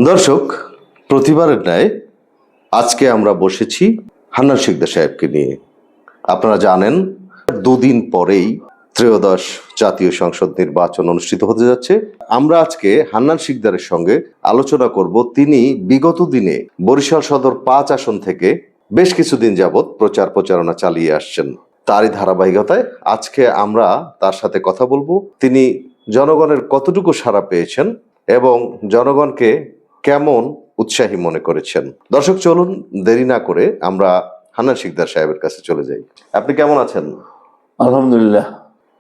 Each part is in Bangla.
দর্শক, প্রতিবারের ন্যায় আজকে আমরা বসেছি হান্নান শিকদার সাহেবকে নিয়ে। আপনারা জানেন, দুদিন পরেই ত্রয়োদশ জাতীয় সংসদ নির্বাচন অনুষ্ঠিত হতে যাচ্ছে। আমরা আজকে হান্নান শিকদারের সঙ্গে আলোচনা করব। তিনি বিগত দিনে বরিশাল সদর ৫ আসন থেকে বেশ কিছুদিন যাবৎ প্রচারণা চালিয়ে আসছেন। তারই ধারাবাহিকতায় আজকে আমরা তার সাথে কথা বলবো। তিনি জনগণের কতটুকু সাড়া পেয়েছেন এবং জনগণকে কেমন উৎসাহী মনে করেছেন। দর্শক, চলুন দেরি না করে আমরা হান্নান শিকদার সাহেবের কাছে চলে যাই। আপনি কেমন আছেন? আলহামদুলিল্লাহ।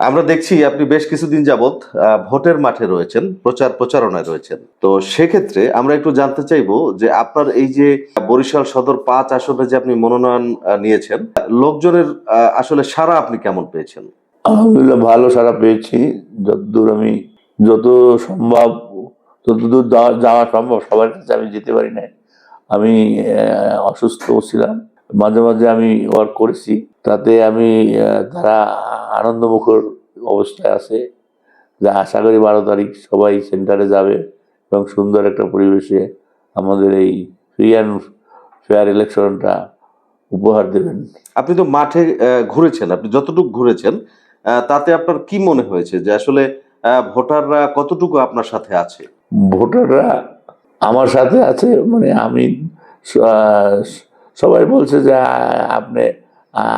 আমরা দেখছি আপনি বেশ কিছুদিন যাবৎ ভোটের মাঠে রয়েছেন, প্রচারণায় রয়েছেন। তো সেক্ষেত্রে আমরা একটু জানতে চাইবো যে আপনার এই যে বরিশাল সদর ৫ আসনে যে আপনি মনোনয়ন নিয়েছেন, লোকজনের আসলে সাড়া আপনি কেমন পেয়েছেন? আলহামদুলিল্লাহ, ভালো সাড়া পেয়েছি। যতদূর আমি সম্ভব যতদূর যাওয়া সম্ভব সবার কাছে আমি যেতে পারি নাই। আমি অসুস্থ ছিলাম, মাঝে মাঝে আমি ওয়ার্ক করেছি। তাতে আমি তারা আনন্দমুখর অবস্থায় আছে, যা আশা করি 12 তারিখ সবাই সেন্টারে যাবে এবং সুন্দর একটা পরিবেশে আমাদের এই ফ্রি অ্যান্ড ফেয়ার ইলেকশনটা উপহার দেবেন। আপনি তো মাঠে ঘুরেছেন, আপনি যতটুকু ঘুরেছেন তাতে আপনার কি মনে হয়েছে যে আসলে ভোটাররা কতটুকু আপনার সাথে আছে? ভোটাররা আমার সাথে আছে, মানে আমি সবাই বলছে যে আপনি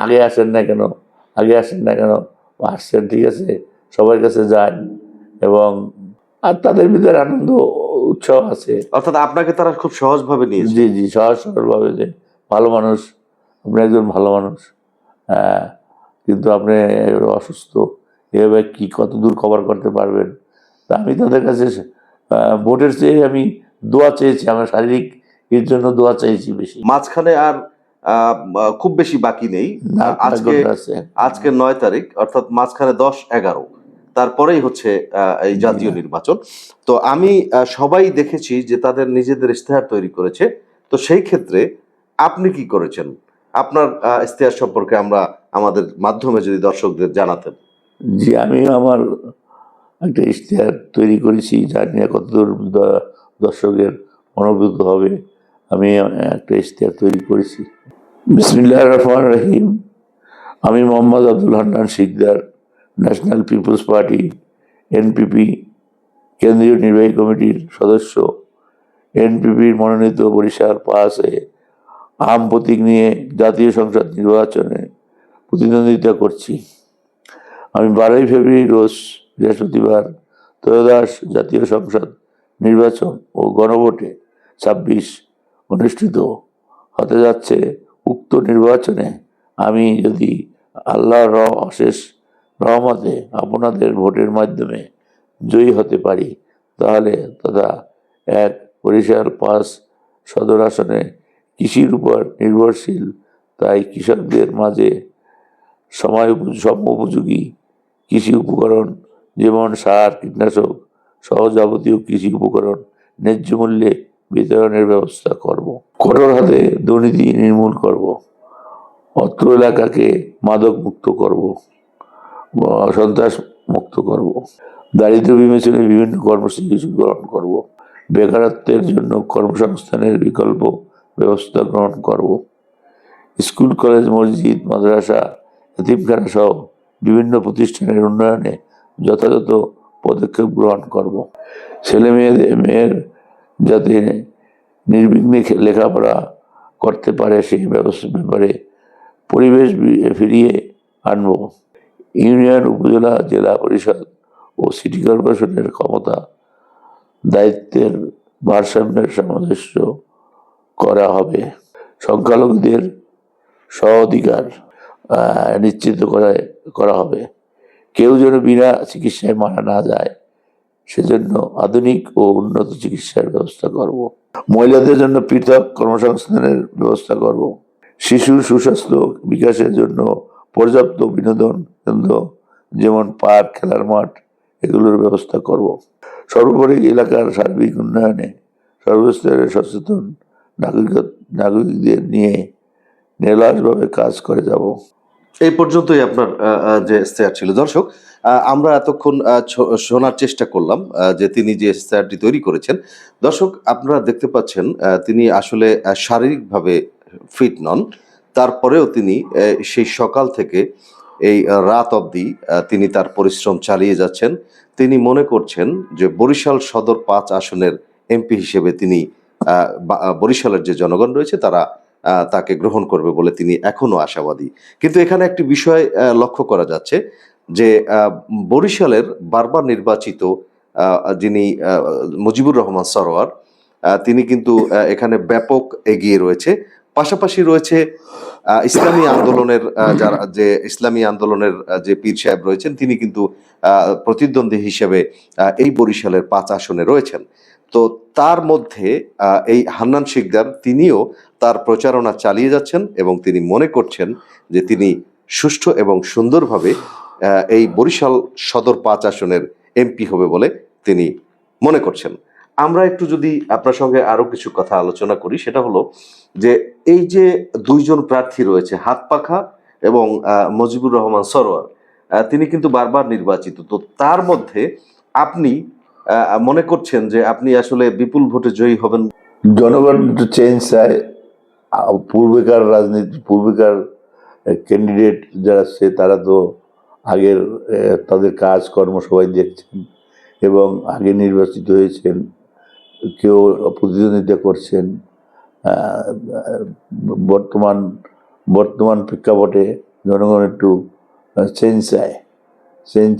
আগে আসেন না কেন, আসছেন, ঠিক আছে, সবার কাছে যান এবং আর তাদের ভিতরে আনন্দ উৎসাহ আছে। অর্থাৎ আপনাকে তারা খুব সহজভাবে নিয়েছে। জি জি, সহজ সরলভাবে যে ভালো মানুষ, আপনি একজন ভালো মানুষ, কিন্তু আপনি অসুস্থ, এভাবে কি কত দূর কভার করতে পারবেন। তা আমি তাদের কাছে ভোটের চেয়ে আমি দোয়া চেয়েছি, আমার শারীরিক এর জন্য দোয়া চাইছি বেশি। মাঝখানে আর খুব বেশি বাকি নেই। আজকে 9 তারিখ, অর্থাৎ মাঝখানে 10-11, তারপরেই হচ্ছে এই জাতীয় নির্বাচন। তো আমি সবাই দেখেছি যে তাদের নিজেদের ইশতেহার তৈরি করেছে। তো সেই ক্ষেত্রে আপনি কি করেছেন? আপনার ইশতেহার সম্পর্কে আমরা আমাদের মাধ্যমে যদি দর্শকদের জানাতেন। জি, আমি আমার একটা ইশতেহার তৈরি করেছি, জানি না কতদূর দর্শকের অনুভূত হবে। আমি একটা ইশতেহার তৈরি করেছি। বিসমিল্লাহির রহমানির রহিম। আমি Mohammad Abdul Hannan Sikdar, national people's party NPP কেন্দ্রীয় নির্বাহী কমিটির সদস্য, এনপিপির মনোনীত বরিশাল 5-এ আম প্রতীক নিয়ে জাতীয় সংসদ নির্বাচনে প্রতিদ্বন্দ্বিতা করছি। আমি 12ই ফেব্রুয়ারি রোজ বৃহস্পতিবার ত্রয়োদশ জাতীয় সংসদ নির্বাচন ও গণভোটে 26 অনুষ্ঠিত হতে যাচ্ছে। উক্ত নির্বাচনে আমি যদি আল্লাহর অশেষ রহমতে আপনাদের ভোটের মাধ্যমে জয়ী হতে পারি, তাহলে তথা এক বরিশাল 5 সদর আসনে কৃষির উপর নির্ভরশীল, তাই কৃষকদের মাঝে উপযোগী কৃষি উপকরণ যেমন সার, কীটনাশক সহ যাবতীয় কৃষি উপকরণ ন্যায্য মূল্যে বিতরণের ব্যবস্থা করব। কঠোর হাতে দুর্নীতি নির্মূল করব। অত্র এলাকাকে মাদক মুক্ত করব, সন্ত্রাস মুক্ত করব। দারিদ্র্য বিমোচনে বিভিন্ন কর্মসূচি গ্রহণ করব। বেকারত্বের জন্য কর্মসংস্থানের বিকল্প ব্যবস্থা গ্রহণ করব। স্কুল, কলেজ, মসজিদ, মাদ্রাসা, এতিমখানা সহ বিভিন্ন প্রতিষ্ঠানের উন্নয়নে যথাযথ পদক্ষেপ গ্রহণ করব। ছেলে মেয়ের যাতে নির্বিঘ্নে লেখাপড়া করতে পারে সেই ব্যাপারে পরিবেশ ফিরিয়ে আনব। ইউনিয়ন, উপজেলা, জেলা পরিষদ ও সিটি কর্পোরেশনের ক্ষমতা দায়িত্বের ভারসাম্যের সামঞ্জস্য করা হবে। সংখ্যালঘুদের অধিকার নিশ্চিত করা হবে। কেউ যেন বিনা চিকিৎসায় মারা না যায়, সেজন্য আধুনিক ও উন্নত চিকিৎসার ব্যবস্থা করব। মহিলাদের জন্য পৃথক কর্মসংস্থানের ব্যবস্থা করব। শিশুর সুস্বাস্থ্য বিকাশের জন্য পর্যাপ্ত বিনোদন কেন্দ্র যেমন পার্ক, খেলার মাঠ, এগুলোর ব্যবস্থা করব। সর্বোপরি এলাকার সার্বিক উন্নয়নে সর্বস্তরের সচেতন নাগরিকদের নিয়ে নিরলসভাবে কাজ করে যাব। এই পর্যন্তই আপনার যে ইশতেহার ছিল। দর্শক, আমরা এতক্ষণ শোনার চেষ্টা করলাম যে তিনি যে ইশতেহারটি তৈরি করেছেন। দর্শক, আপনারা দেখতে পাচ্ছেন তিনি আসলে শারীরিকভাবে ফিট নন। তারপরেও তিনি সেই সকাল থেকে এই রাত অবধি তিনি তার পরিশ্রম চালিয়ে যাচ্ছেন। তিনি মনে করছেন যে বরিশাল সদর ৫ আসনের এমপি হিসেবে তিনি বরিশালের যে জনগণ রয়েছে তারা তাকে গ্রহণ করবে বলে তিনি এখনো আশাবাদী। কিন্তু এখানে একটি বিষয় লক্ষ্য করা যাচ্ছে যে বরিশালের বারবার নির্বাচিত যিনি মুজিবুর রহমান সরোয়ার, তিনি কিন্তু এখানে ব্যাপক এগিয়ে রয়েছে। পাশাপাশি রয়েছে ইসলামী আন্দোলনের ইসলামী আন্দোলনের যে পীর সাহেব রয়েছেন তিনি কিন্তু প্রতিদ্বন্দ্বী হিসেবে এই বরিশালের ৫ আসনে রয়েছেন। তো তার মধ্যে এই হান্নান শিকদার তিনিও তার প্রচারণা চালিয়ে যাচ্ছেন এবং তিনি মনে করছেন যে তিনি সুষ্ঠু এবং সুন্দরভাবে এই বরিশাল সদর ৫ আসনের এমপি হবে বলে তিনি মনে করছেন। আমরা একটু যদি আপনার সঙ্গে আরো কিছু কথা আলোচনা করি, সেটা হলো যে এই যে দুইজন প্রার্থী রয়েছে হাতপাখা এবং মুজিবুর রহমান সরোয়ার, তিনি কিন্তু বারবার নির্বাচিত। তো তার মধ্যে আপনি মনে করছেন যে আপনি আসলে বিপুল ভোটে জয়ী হবেন? জনগণ একটু চেঞ্জ চায়। পূর্বেকার রাজনীতি, পূর্বেকার ক্যান্ডিডেট যারা সে তারা তো আগের তাদের কাজ কর্ম সবাই দেখছেন এবং আগে নির্বাচিত হয়েছেন, কেউ প্রতিদ্বন্দ্বিতা করছেন। বর্তমান বর্তমান প্রেক্ষাপটে জনগণ একটু চেঞ্জ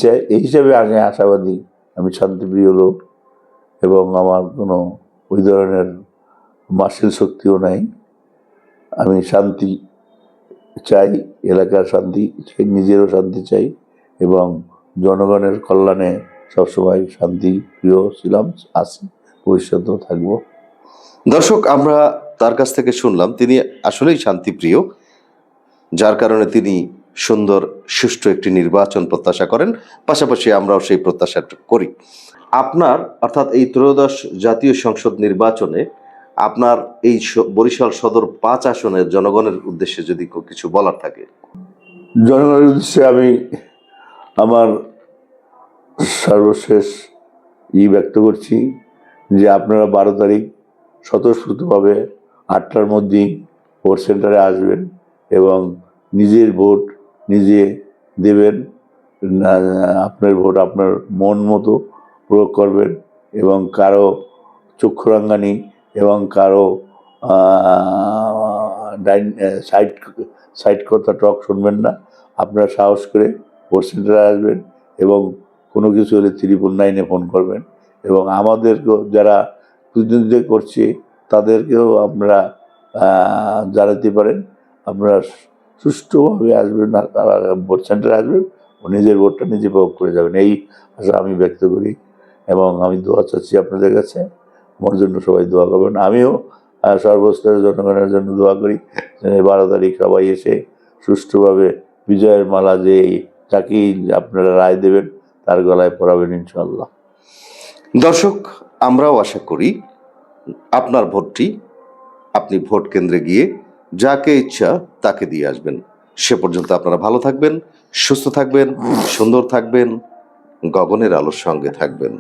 চায় এই হিসাবে আগে আশাবাদী। আমি শান্তিপ্রিয় লোক এবং আমার কোনো ওই ধরনের মাসেল শক্তিও নাই। আমি শান্তি চাই, এলাকার শান্তি চাই, নিজেরও শান্তি চাই এবং জনগণের কল্যাণে সবসময় শান্তি প্রিয় ছিলাম, আছি, ভবিষ্যতেও থাকবো। দর্শক, আমরা তার কাছ থেকে শুনলাম তিনি আসলেই শান্তিপ্রিয়, যার কারণে তিনি সুন্দর সুষ্ঠু একটি নির্বাচন প্রত্যাশা করেন। পাশাপাশি আমরাও সেই প্রত্যাশা করি। আপনার অর্থাৎ এই ত্রয়োদশ জাতীয় সংসদ নির্বাচনে আপনার এই বরিশাল সদর ৫ আসনের জনগণের উদ্দেশ্যে যদি কিছু বলার থাকে। জনগণের উদ্দেশ্যে আমি আমার সর্বশেষ ব্যক্ত করছি যে আপনারা ১২ তারিখ স্বতঃস্ফূর্তভাবে ৮টার মধ্যেই ভোট সেন্টারে আসবেন এবং নিজের ভোট নিজে দেবেন। আপনার ভোট আপনার মন মতো প্রয়োগ করবেন এবং কারো চক্ষুরাঙ্গানি এবং কারো সাইড কথা টক শুনবেন না। আপনারা সাহস করে ভোট সেন্টারে আসবেন এবং কোনো কিছু হলে 999-এ ফোন করবেন এবং আমাদেরকেও যারা প্রতিদ্বন্দ্বিতা করছে তাদেরকেও আপনারা জানাতে পারেন। আপনারা সুষ্ঠুভাবে আসবেন, ভোট সেন্টারে আসবেন ও নিজের ভোটটা নিজে প্রয়োগ করে যাবেন, এই আশা আমি ব্যক্ত করি এবং আমি দোয়া চাচ্ছি আপনাদের কাছে। আমার জন্য সবাই দোয়া করবেন। আমিও সর্বস্তরের জনগণের জন্য দোয়া করি 12 তারিখ সবাই এসে সুষ্ঠুভাবে বিজয়ের মালা যে যাকেই আপনারা রায় দেবেন তার গলায় পরাবেন ইনশাল্লাহ। দর্শক, আমরাও আশা করি আপনার ভোটটি আপনি ভোট কেন্দ্রে গিয়ে যাকে ইচ্ছা তাকে দিয়ে আসবেন। সে পর্যন্ত আপনারা ভালো থাকবেন, সুস্থ থাকবেন, সুন্দর থাকবেন, গগনের আলোর সঙ্গে থাকবেন।